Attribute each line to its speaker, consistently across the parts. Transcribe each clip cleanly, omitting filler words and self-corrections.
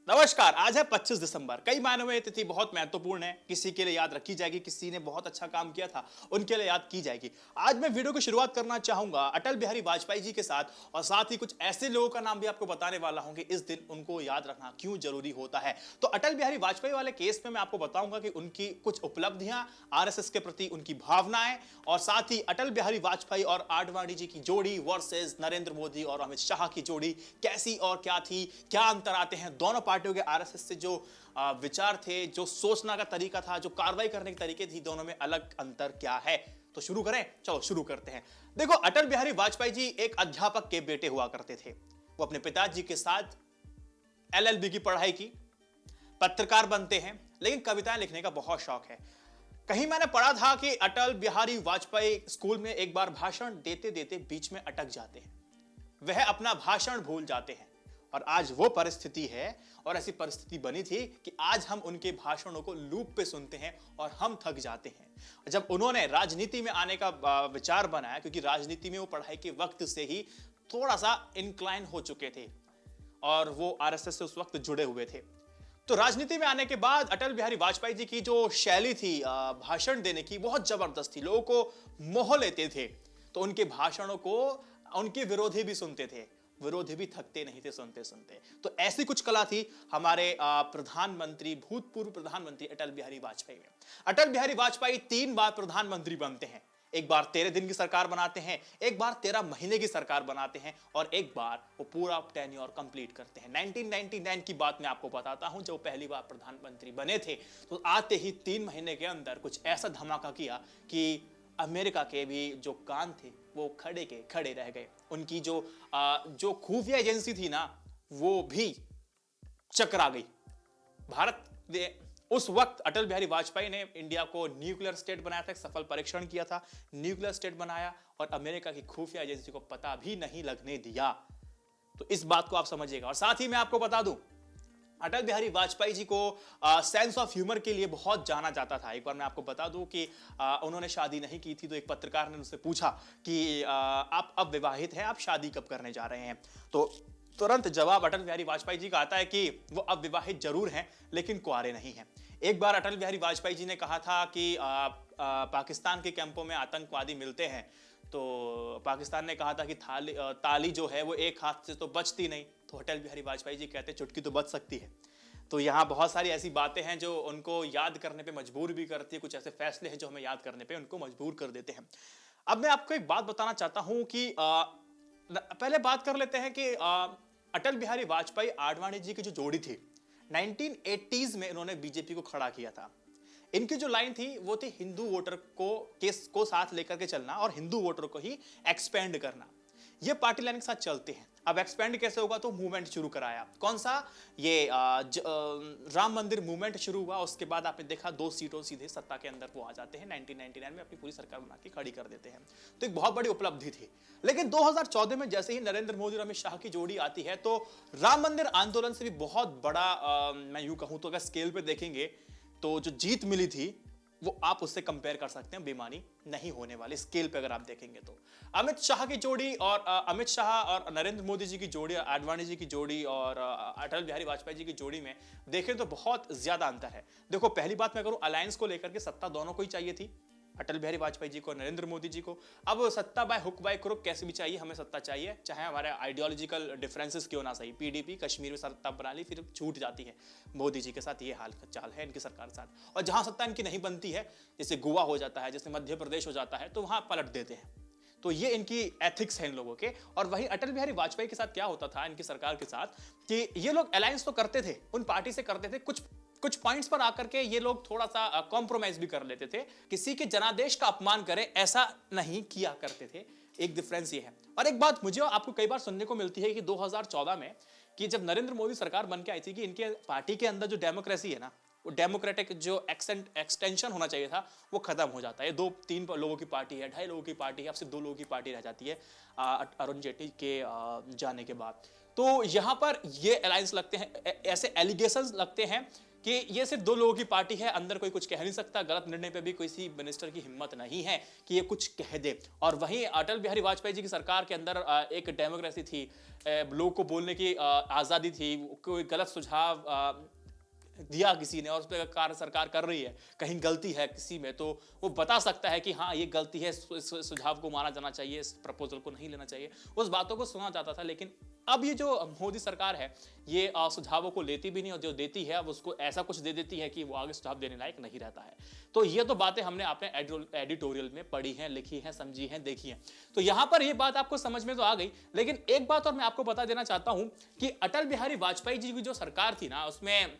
Speaker 1: नमस्कार। आज है 25 दिसंबर। कई मायनों में ये तिथि बहुत महत्वपूर्ण है। किसी के लिए याद रखी जाएगी, किसी ने बहुत अच्छा काम किया था उनके लिए याद की जाएगी। आज मैं वीडियो की शुरुआत करना चाहूंगा अटल बिहारी वाजपेयी जी के साथ, और साथ ही कुछ ऐसे लोगों का नाम भी आपको बताने वाला हूं कि इस दिन उनको याद रखना क्यों जरूरी होता है। तो अटल बिहारी वाजपेयी वाले केस में मैं आपको बताऊंगा कि उनकी कुछ उपलब्धियां, आरएसएस के प्रति उनकी भावनाएं, और साथ ही अटल बिहारी वाजपेयी और आडवाणी जी की जोड़ी वर्सेस नरेंद्र मोदी और अमित शाह की जोड़ी कैसी और क्या थी, क्या अंतर आते हैं दोनों पार्टियों के आरएसएस से, जो विचार थे, जो सोचना का तरीका था, जो कार्रवाई करने के तरीके थी, दोनों में अलग अंतर क्या है। तो शुरू करें, चलो शुरू करते हैं। देखो, अटल बिहारी वाजपेयी जी एक अध्यापक के बेटे हुआ करते थे। वो अपने पिताजी के साथ एलएलबी की पढ़ाई की, पत्रकार बनते हैं, लेकिन कविताएं लिखने का बहुत शौक है। कहीं मैंने पढ़ा था कि अटल बिहारी वाजपेयी स्कूल में एक बार भाषण देते देते बीच में अटक जाते हैं, वह अपना भाषण भूल जाते हैं। और आज वो परिस्थिति है, और ऐसी परिस्थिति बनी थी कि आज हम उनके भाषणों को लूप पे सुनते हैं और हम थक जाते हैं। जब उन्होंने राजनीति में आने का विचार बनाया, क्योंकि राजनीति में वो पढ़ाई के वक्त से ही थोड़ा सा इंक्लाइन हो चुके थे और वो आरएसएस से उस वक्त जुड़े हुए थे। तो राजनीति में आने के बाद अटल बिहारी वाजपेयी जी की जो शैली थी भाषण देने की, बहुत जबरदस्त थी, लोगों को मोह लेते थे। तो उनके भाषणों को उनके विरोधी भी सुनते थे, विरोधी भी थकते नहीं थे सुनते सुनते। तो ऐसी कुछ कला थी हमारे प्रधानमंत्री, भूतपूर्व प्रधानमंत्री अटल बिहारी वाजपेयी में। अटल बिहारी वाजपेयी 3 बार प्रधानमंत्री बनते हैं। एक बार 13 दिन की सरकार बनाते हैं, एक बार 13 महीने की सरकार बनाते हैं, और एक बार वो पूरा टेन्योर कंप्लीट करते हैं। 1999 की बात मैं आपको बताता हूं, जब पहली बार प्रधानमंत्री बने थे, तो आते ही 3 महीने के अंदर कुछ ऐसा धमाका किया कि अमेरिका के भी जो कान थे वो खड़े के खड़े रह गए। उनकी जो खुफिया एजेंसी थी ना, वो भी चकरा गई। भारत ने उस वक्त, अटल बिहारी वाजपेयी ने इंडिया को न्यूक्लियर स्टेट बनाया था, एक सफल परीक्षण किया था, न्यूक्लियर स्टेट बनाया, और अमेरिका की खुफिया एजेंसी को पता भी नहीं लगने दिया। तो इस बात को आप समझिएगा। और साथ ही मैं आपको बता दूं, अटल बिहारी वाजपेयी जी को सेंस ऑफ ह्यूमर के लिए बहुत जाना जाता था। एक बार मैं आपको बता दूं कि उन्होंने शादी नहीं की थी, तो एक पत्रकार ने उनसे पूछा कि आप अब विवाहित हैं, आप शादी कब करने जा रहे हैं। तो तुरंत जवाब अटल बिहारी वाजपेयी जी का आता है कि वो अब विवाहित जरूर हैं, लेकिन कुंवारे नहीं हैं। एक बार अटल बिहारी वाजपेयी जी ने कहा था कि पाकिस्तान के कैंपों में आतंकवादी मिलते हैं, तो पाकिस्तान ने कहा था कि ताली जो है वो एक हाथ से तो बचती नहीं। तो अटल बिहारी वाजपेयी जी कहते, चुटकी तो बच सकती है। तो यहाँ बहुत सारी ऐसी बातें हैं जो उनको याद करने पे मजबूर भी करती है, कुछ ऐसे फैसले हैं जो हमें याद करने पे उनको मजबूर कर देते हैं। अब मैं आपको एक बात बताना चाहता हूं कि पहले बात कर लेते हैं कि अटल बिहारी वाजपेयी आडवाणी जी की जो जोड़ी थी, 1980s में इन्होंने बीजेपी को खड़ा किया था। इनकी जो लाइन थी वो थी हिंदू वोटर को साथ लेकर के चलना, और हिंदू वोटर को ही एक्सपेंड करना। ये पार्टी लाइन के साथ चलते हैं। अब एक्सपेंड कैसे होगा, तो मूवमेंट शुरू कराया। कौन सा? ये राम मंदिर मूवमेंट शुरू हुआ। उसके बाद आपने देखा 2 सीटों सीधे सत्ता के अंदर वो आ जाते हैं। 1999 में अपनी पूरी सरकार बना के खड़ी कर देते हैं। तो एक बहुत बड़ी उपलब्धि थी। लेकिन 2014 में जैसे ही नरेंद्र मोदी और अमित शाह की जोड़ी आती है, तो राम मंदिर आंदोलन से भी बहुत बड़ा, मैं यूं कहूं तो अगर स्केल पे देखेंगे, तो जो जीत मिली थी वो आप उससे कंपेयर कर सकते हैं, बेमानी नहीं होने वाली स्केल पे अगर आप देखेंगे तो। अमित शाह की जोड़ी और अमित शाह और नरेंद्र मोदी जी की जोड़ी, आडवाणी जी की जोड़ी और अटल बिहारी वाजपेयी जी की जोड़ी में देखें तो बहुत ज्यादा अंतर है। देखो, पहली बात मैं करूं, अलायंस को लेकर के सत्ता दोनों को ही चाहिए थी, अटल बिहारी वाजपेयी जी को, नरेंद्र मोदी जी को। अब सत्ता बाय हुक बाय क्रुक कैसे भी चाहिए, हमें सत्ता चाहिए, चाहे हमारे आइडियोलॉजिकल डिफरेंसेस क्यों ना सही। पीडीपी कश्मीर में सत्ता बना ली, फिर छूट जाती है मोदी जी के साथ। ये हाल चाल है इनकी सरकार के साथ। और जहां सत्ता इनकी नहीं बनती है, जैसे गोवा हो जाता है, जैसे मध्य प्रदेश हो जाता है, तो वहां पलट देते हैं। तो ये इनकी एथिक्स है इन लोगों के। और वहीं अटल बिहारी वाजपेयी के साथ क्या होता था इनकी सरकार के साथ, कि ये लोग अलायंस तो करते थे, उन पार्टी से करते थे, कुछ पॉइंट्स पर आकर के ये लोग थोड़ा सा कॉम्प्रोमाइज भी कर लेते थे। किसी के जनादेश का अपमान करे ऐसा नहीं किया करते थे। एक डिफरेंस ये है। और एक बात मुझे आपको कई बार सुनने को मिलती है कि 2014 में, कि जब नरेंद्र मोदी सरकार बन के आई थी, कि इनके पार्टी के अंदर जो डेमोक्रेसी है ना, वो डेमोक्रेटिक जो एक्सटेंशन होना चाहिए था, वो खत्म हो जाता है। 2-3 लोगों की पार्टी है, 2.5 लोगों की पार्टी है, अब सिर्फ 2 लोगों की पार्टी रह जाती है अरुण जेटली के जाने के बाद। तो यहां पर ये अलायंस लगते हैं, ऐसे एलिगेशंस लगते हैं कि ये सिर्फ दो लोगों की पार्टी है, अंदर कोई कुछ कह नहीं सकता, गलत निर्णय पे भी किसी मिनिस्टर की हिम्मत नहीं है कि ये कुछ कह दे। और वहीं अटल बिहारी वाजपेयी जी की सरकार के अंदर एक डेमोक्रेसी थी, लोगों को बोलने की आज़ादी थी, कोई गलत सुझाव दिया किसी ने और उस पर कार्य सरकार कर रही है, कहीं गलती है किसी में तो वो बता सकता है कि हाँ ये गलती है, इस सुझाव को माना जाना चाहिए, इस प्रपोजल को नहीं लेना चाहिए, उस बातों को सुना जाता था। लेकिन अब ये जो मोदी सरकार है ये सुझावों को लेती भी नहीं, और जो देती है अब उसको ऐसा कुछ दे देती है कि वो आगे सुझाव देने लायक नहीं रहता है। तो ये तो बातें हमने अपने एडिटोरियल में पढ़ी हैं, लिखी हैं, समझी हैं, देखी हैं। तो यहां पर ये बात आपको समझ में तो आ गई, लेकिन एक बात और मैं आपको बता देना चाहता हूं कि अटल बिहारी वाजपेयी जी की जो सरकार थी ना, उसमें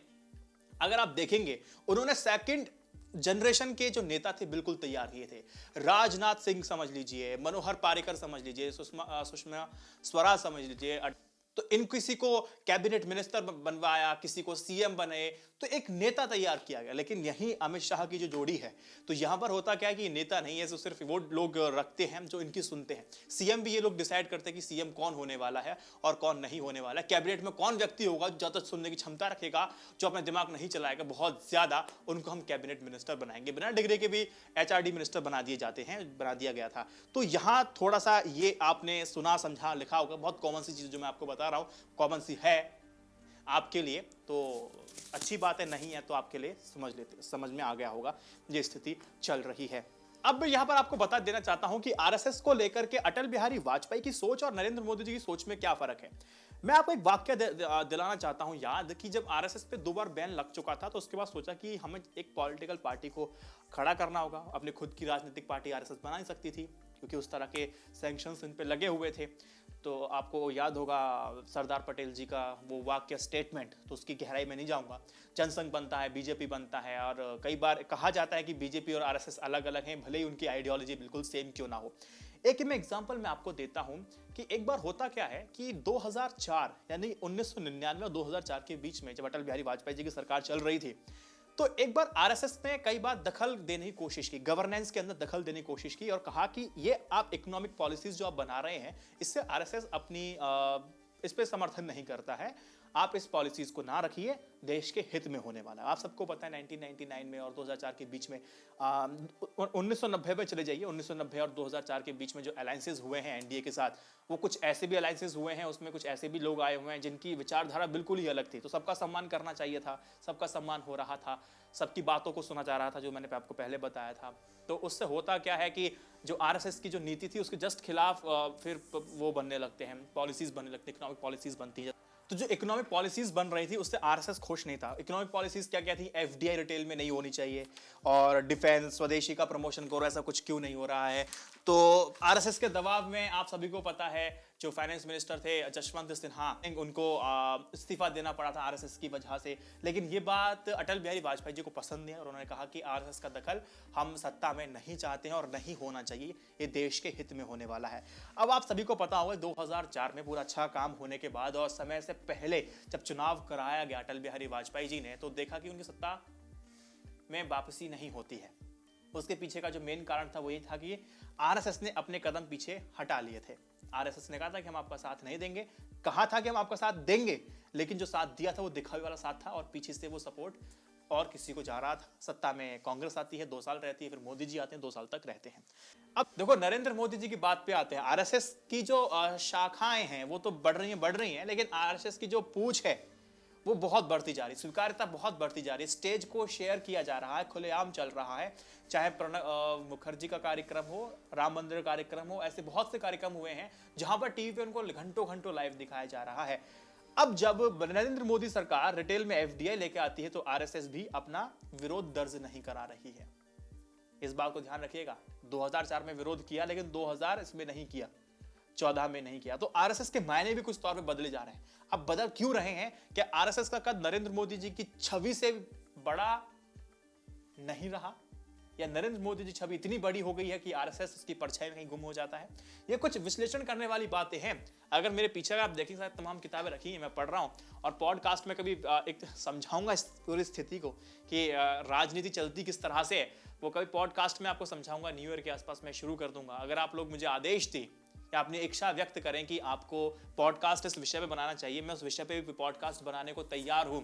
Speaker 1: अगर आप देखेंगे उन्होंने सेकंड जनरेशन के जो नेता थे बिल्कुल तैयार किए थे। राजनाथ सिंह समझ लीजिए, मनोहर पारिकर समझ लीजिए, सुषमा स्वराज समझ लीजिए, तो इन किसी को कैबिनेट मिनिस्टर बनवाया, किसी को सीएम बने, तो एक नेता तैयार किया गया। लेकिन यही अमित शाह की जो जोड़ी है, तो यहां पर होता क्या है कि ये नेता नहीं है, तो सिर्फ वो लोग रखते हैं जो इनकी सुनते हैं। सीएम भी ये लोग डिसाइड करते हैं कि सीएम कौन होने वाला है और कौन नहीं होने वाला है। कैबिनेट में कौन व्यक्ति होगा जो ज्यादा सुनने की क्षमता रखेगा, जो अपना दिमाग नहीं चलाएगा बहुत ज्यादा, उनको हम कैबिनेट मिनिस्टर बनाएंगे। बिना डिग्री के भी एचआरडी मिनिस्टर बना दिए जाते हैं, बना दिया गया था। तो यहां थोड़ा सा ये आपने सुना, समझा, लिखा होगा, बहुत कॉमन सी चीज जो मैं आपको बता रहा हूं, कॉमन सी है आपके लिए, तो अच्छी बात है, नहीं है तो आपके लिए समझ में आ गया होगा ये स्थिति चल रही है। अब मैं यहां पर आपको बता देना चाहता हूं कि आरएसएस को लेकर के अटल बिहारी वाजपेयी की सोच और नरेंद्र मोदी जी की सोच में क्या फर्क है। मैं आपको एक वाक्य दिलाना चाहता हूं याद, कि जब आरएसएस पे 2 बार बैन लग चुका था तो उसके बाद सोचा कि हमें एक पॉलिटिकल पार्टी को खड़ा करना होगा। अपनी खुद की राजनीतिक पार्टी आरएसएस बना नहीं सकती थी क्योंकि उस तरह के सैंक्शंस इन पे लगे हुए थे। तो आपको याद होगा सरदार पटेल जी का वो वाक्य, स्टेटमेंट, तो उसकी गहराई में नहीं जाऊंगा। जनसंघ बनता है, बीजेपी बनता है, और कई बार कहा जाता है कि बीजेपी और आरएसएस अलग अलग हैं, भले ही उनकी आइडियोलॉजी बिल्कुल सेम क्यों ना हो। एक मैं एग्जांपल मैं आपको देता हूं कि एक बार होता क्या है कि 2004 यानी 1999 और 2004 के बीच में जब अटल बिहारी वाजपेयी जी की सरकार चल रही थी, तो एक बार आरएसएस ने कई बार दखल देने की कोशिश की, गवर्नेंस के अंदर दखल देने की कोशिश की और कहा कि ये आप इकोनॉमिक पॉलिसीज जो आप बना रहे हैं, इससे आरएसएस अपनी इस पे समर्थन नहीं करता है, आप इस पॉलिसीज को ना रखिए, देश के हित में होने वाला है। आप सबको पता है 1999 में और 2004 के बीच में 1990 में चले जाइए, 1990 और 2004 के बीच में जो अलायंसेस हुए हैं एनडीए के साथ, वो कुछ ऐसे भी अलायंसेस हुए हैं, उसमें कुछ ऐसे भी लोग आए हुए हैं जिनकी विचारधारा बिल्कुल ही अलग थी। तो सबका सम्मान करना चाहिए था, सबका सम्मान हो रहा था, सबकी बातों को सुना जा रहा था, जो मैंने आपको पहले बताया था। तो उससे होता क्या है कि जो आरएसएस की जो नीति थी उसके जस्ट खिलाफ फिर वो बनने लगते हैं, पॉलिसीज बनने लगती है, इकोनॉमिक पॉलिसीज बनती है। तो जो इकोनॉमिक पॉलिसीज बन रही थी उससे आरएसएस खुश नहीं था। इकोनॉमिक पॉलिसीज क्या क्या थी, एफडीआई रिटेल में नहीं होनी चाहिए, और डिफेंस, स्वदेशी का प्रमोशन करो, ऐसा कुछ क्यों नहीं हो रहा है। तो आरएसएस के दबाव में आप सभी को पता है जो फाइनेंस मिनिस्टर थे जसवंत सिन्हा, उनको इस्तीफा देना पड़ा था आरएसएस की वजह से। लेकिन ये बात अटल बिहारी वाजपेयी जी को पसंद नहीं है और उन्होंने कहा कि आरएसएस का दखल हम सत्ता में नहीं चाहते हैं और नहीं होना चाहिए, ये देश के हित में होने वाला है। अब आप सभी को पता होगा 2004 में पूरा अच्छा काम होने के बाद और समय से पहले जब चुनाव कराया गया अटल बिहारी वाजपेयी जी ने, तो देखा कि उनकी सत्ता में वापसी नहीं होती है। उसके पीछे का जो मेन कारण था वो ये था कि आरएसएस ने अपने कदम पीछे हटा लिए थे। आरएसएस ने कहा था कि हम आपका साथ नहीं देंगे, कहा था कि हम आपका साथ देंगे, लेकिन जो साथ दिया था वो दिखावे वाला साथ था और पीछे से वो सपोर्ट और किसी को जा रहा था। सत्ता में कांग्रेस आती है, 2 साल रहती है, फिर मोदी जी आते हैं, 2 साल तक रहते हैं। अब देखो नरेंद्र मोदी जी की बात पे आते हैं। आरएसएस की जो शाखाएं हैं वो तो बढ़ रही हैं, लेकिन आरएसएस की जो पूछ है वो बहुत बढ़ती जा रही है, स्वीकार्यता बहुत बढ़ती जा रही है। स्टेज को शेयर किया जा रहा है, खुलेआम चल रहा है, चाहे प्रणब मुखर्जी का कार्यक्रम हो, राम मंदिर कार्यक्रम हो, ऐसे बहुत से कार्यक्रम हुए हैं जहां पर टीवी पे उनको घंटों घंटों लाइव दिखाया जा रहा है। अब जब नरेंद्र मोदी सरकार रिटेल में एफडीआई लेके आती है तो आरएसएस भी अपना विरोध दर्ज नहीं करा रही है। इस बात को ध्यान रखिएगा, 2004 में विरोध किया लेकिन 2000 इसमें नहीं किया, 14 में नहीं किया। तो आरएसएस के मायने भी कुछ तौर पे बदले जा रहे हैं। अब बदल क्यों रहे हैं? क्या आरएसएस का कद नरेंद्र मोदी जी की छवि से बड़ा नहीं रहा, या नरेंद्र मोदी जी छवि इतनी बड़ी हो गई है कि आरएसएस उसकी परछाई में कहीं गुम हो जाता है? ये कुछ विश्लेषण करने वाली बातें हैं। अगर मेरे पीछे आप देखें, शायद तमाम किताबें रखी हैं, मैं पढ़ रहा हूं, और पॉडकास्ट में कभी एक समझाऊंगा इस पूरी स्थिति को कि राजनीति चलती किस तरह से, वो कभी पॉडकास्ट में आपको समझाऊंगा। न्यू ईयर के आसपास मैं शुरू कर दूंगा। अगर आप लोग मुझे आदेश दें या अपनी इच्छा व्यक्त करें कि आपको पॉडकास्ट इस विषय पे बनाना चाहिए, मैं उस विषय पे भी पॉडकास्ट बनाने को तैयार हूं।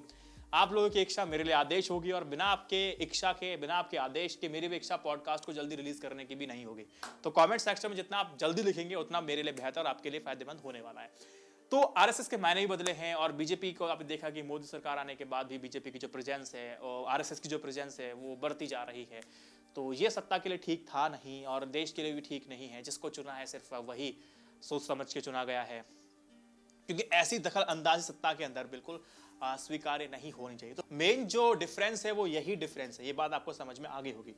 Speaker 1: आप लोगों की इच्छा मेरे लिए आदेश होगी और बिना आपके इच्छा के, बिना आपके आदेश के मेरी भी इच्छा पॉडकास्ट को जल्दी रिलीज करने की भी नहीं होगी। तो कमेंट सेक्शन में जितना आप जल्दी लिखेंगे उतना मेरे लिए बेहतर, आपके लिए फायदेमंद होने वाला है। तो आरएसएस के मायने भी बदले हैं और बीजेपी को आपने देखा कि मोदी सरकार आने के बाद भी बीजेपी की जो प्रेजेंस है और आरएसएस की जो प्रेजेंस है वो बढ़ती जा रही है। तो ये सत्ता के लिए ठीक था नहीं और देश के लिए भी ठीक नहीं है। जिसको चुना है सिर्फ वही सोच समझ के चुना गया है, क्योंकि ऐसी दखल अंदाजी सत्ता के अंदर बिल्कुल स्वीकार्य नहीं होनी चाहिए। तो मेन जो डिफरेंस है वो यही डिफरेंस है, ये बात आपको समझ में आगे होगी।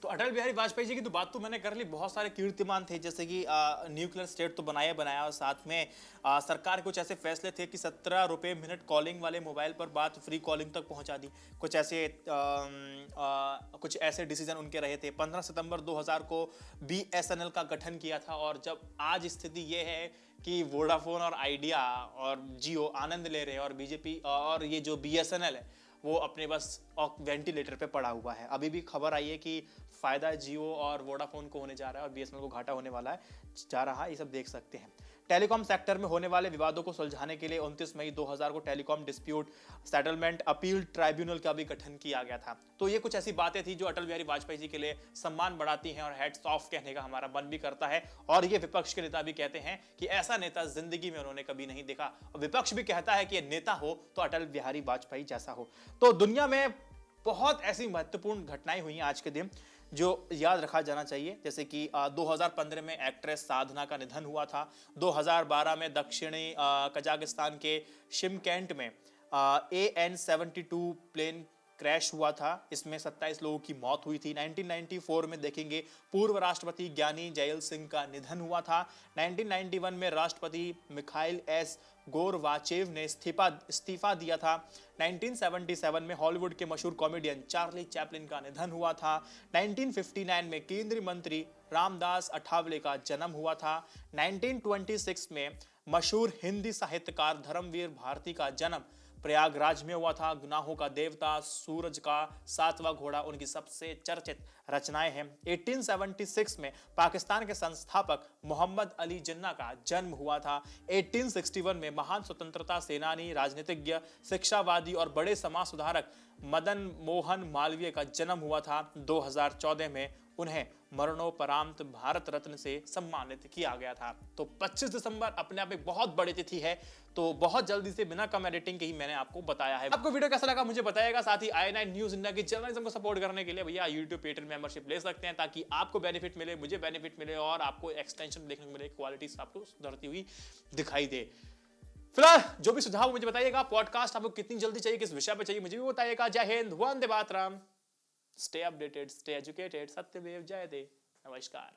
Speaker 1: तो अटल बिहारी वाजपेयी जी की तो बात तो मैंने कर ली, बहुत सारे कीर्तिमान थे, जैसे कि न्यूक्लियर स्टेट तो बनाया और साथ में सरकार कुछ ऐसे फैसले थे कि 17 रुपये मिनट कॉलिंग वाले मोबाइल पर बात फ्री कॉलिंग तक पहुंचा दी। कुछ ऐसे डिसीजन उनके रहे थे। 15 सितंबर 2000 को BSNL का गठन किया था और जब आज स्थिति ये है कि वोडाफोन और आइडिया और जियो आनंद ले रहे हैं और बीजेपी और ये जो BSNL है वो अपने बस वेंटिलेटर पे पड़ा हुआ है। अभी भी खबर आई है कि फायदा जियो और वोडाफोन को होने जा रहा है और BSNL को घाटा होने वाला है, जा रहा है, ये सब देख सकते हैं। टेलीकॉम सेक्टर में होने वाले विवादों को सुलझाने के लिए 29 मई 2000 को telecom dispute settlement appeal tribunal का भी गठन किया गया था। तो ये कुछ ऐसी बातें थी जो अटल बिहारी वाजपेयी जी के लिए सम्मान बढ़ाती हैं और हेड्स ऑफ कहने का हमारा मन भी करता है। और ये विपक्ष के नेता भी कहते हैं कि ऐसा नेता जिंदगी में उन्होंने कभी नहीं देखा, और विपक्ष भी कहता है कि नेता हो तो अटल बिहारी वाजपेयी जैसा हो। तो दुनिया में बहुत ऐसी महत्वपूर्ण घटनाएं हुई हैं आज के दिन जो याद रखा जाना चाहिए, जैसे कि 2015 में एक्ट्रेस साधना का निधन हुआ था। 2012 में दक्षिणी कजाकिस्तान के शिमकेंट में AN-72 प्लेन क्रैश हुआ था, इसमें 27 लोगों की मौत हुई थी। 1994 में देखेंगे पूर्व राष्ट्रपति ज्ञानी जैल सिंह का निधन हुआ था। 1991 में राष्ट्रपति मिखाइल एस गोरबाचेव ने इस्तीफा दिया था। 1977 में हॉलीवुड के मशहूर कॉमेडियन चार्ली चैपलिन का निधन हुआ था। 1959 में केंद्रीय मंत्री रामदास अठावले का जन्म हुआ था। 1926 में मशहूर हिंदी साहित्यकार धर्मवीर भारती का जन्म प्रयागराज में हुआ था। गुनाहों का देवता, सूरज का 7वां घोड़ा उनकी सबसे चर्चित रचनाएं हैं। 1876 में पाकिस्तान के संस्थापक मोहम्मद अली जिन्ना का जन्म हुआ था। 1861 में महान स्वतंत्रता सेनानी, राजनीतिज्ञ, शिक्षावादी और बड़े समाज सुधारक मदन मोहन मालवीय का जन्म हुआ था। 2014 में उन्हें मरणोपरांत भारत रत्न से सम्मानित किया गया था। तो 25 दिसंबर अपने आप में बहुत बड़ी तिथि है, तो बहुत जल्दी से बिना कम एडिटिंग के ही मैंने आपको बताया है। आपको वीडियो कैसा लगा मुझे बताइएगा। साथ ही i9 न्यूज़ इंडिया की जर्नलिज्म को सपोर्ट करने के लिए भैया यूट्यूब पेट्रियन मेंबरशिप ले सकते हैं, ताकि आपको बेनिफिट मिले, मुझे बेनिफिट मिले और आपको एक्सटेंशन देखने को मिले, क्वालिटी आपको सुधरती हुई दिखाई दे। फिलहाल जो भी सुझाव मुझे बताइएगा, पॉडकास्ट आपको कितनी जल्दी चाहिए, किस विषय पे चाहिए मुझे भी बताइएगा। जय Hind, Vande Mataram, stay updated, stay educated, सत्यमेव जयते, नमस्कार।